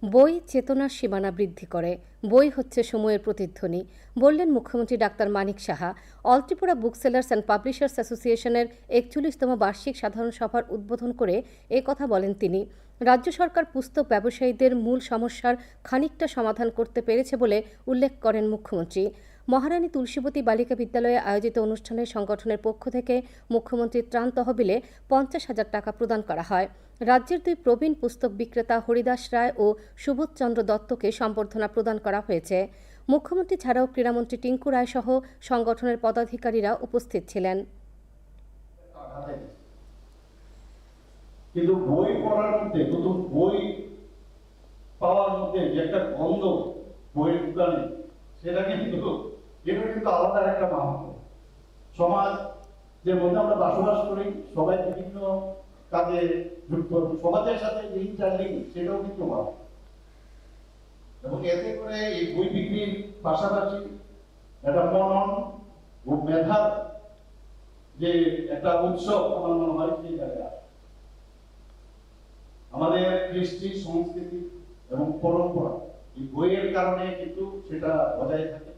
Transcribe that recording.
বই চেতনার সীমানা বৃদ্ধি করে, বই হচ্ছে সময়ের প্রতিধ্বনি, বললেন মুখ্যমন্ত্রী doctor Manik Saha. All Tripura book sellers and publishers অ্যাসোসিয়েশনের 41তম বার্ষিক সাধারণ সভার উদ্বোধন করে এ কথা বলেন তিনি। রাজ্য সরকার পুস্তক ব্যবসায়ীদের মূল সমস্যার খানিকটা সমাধান করতে পেরেছে বলে উল্লেখ করেন মুখ্যমন্ত্রী। মহারানী তুলসীবতী বালিকা বিদ্যালয়ে আয়োজিত অনুষ্ঠানে সংগঠনের পক্ষ থেকে মুখ্যমন্ত্রীর ত্রাণ তহবিলে 50,000 টাকা প্রদান করা হয়। রাজ্যের দুই প্রবীণ পুস্তক বিক্রেতা হরিদাস রায় ও সুবোধচন্দ্র দত্তকে সম্বর্ধনা প্রদান করা হয়েছে। মুখ্যমন্ত্রী ছাড়াও ক্রীড়ামন্ত্রী টিঙ্কু রায় সহ সংগঠনের পদাধিকারীরা উপস্থিত ছিলেন। কিন্তু বই পড়ার মধ্যে, নতুন বই পাওয়ার মধ্যে যে একটা গন্ধ বইয়ের দোকানে, সেটা কিন্তু আলাদা একটা মাহাত্ম। সমাজ যে মধ্যে আমরা বসবাস করি, সবাই বিভিন্ন কাজে যুক্ত, সমাজের সাথে যে ইন্টারলিঙ্ক, সেটাও কিন্তু ভালো। এবং এতে করে এই বই বিক্রির পাশাপাশি একটা মনন ও মেধার যে একটা উৎসব আমার মনে হয় সেই জায়গায় আমাদের কৃষ্টি সংস্কৃতি এবং পরম্পরা এই বইয়ের কারণে কিন্তু সেটা বজায় থাকে।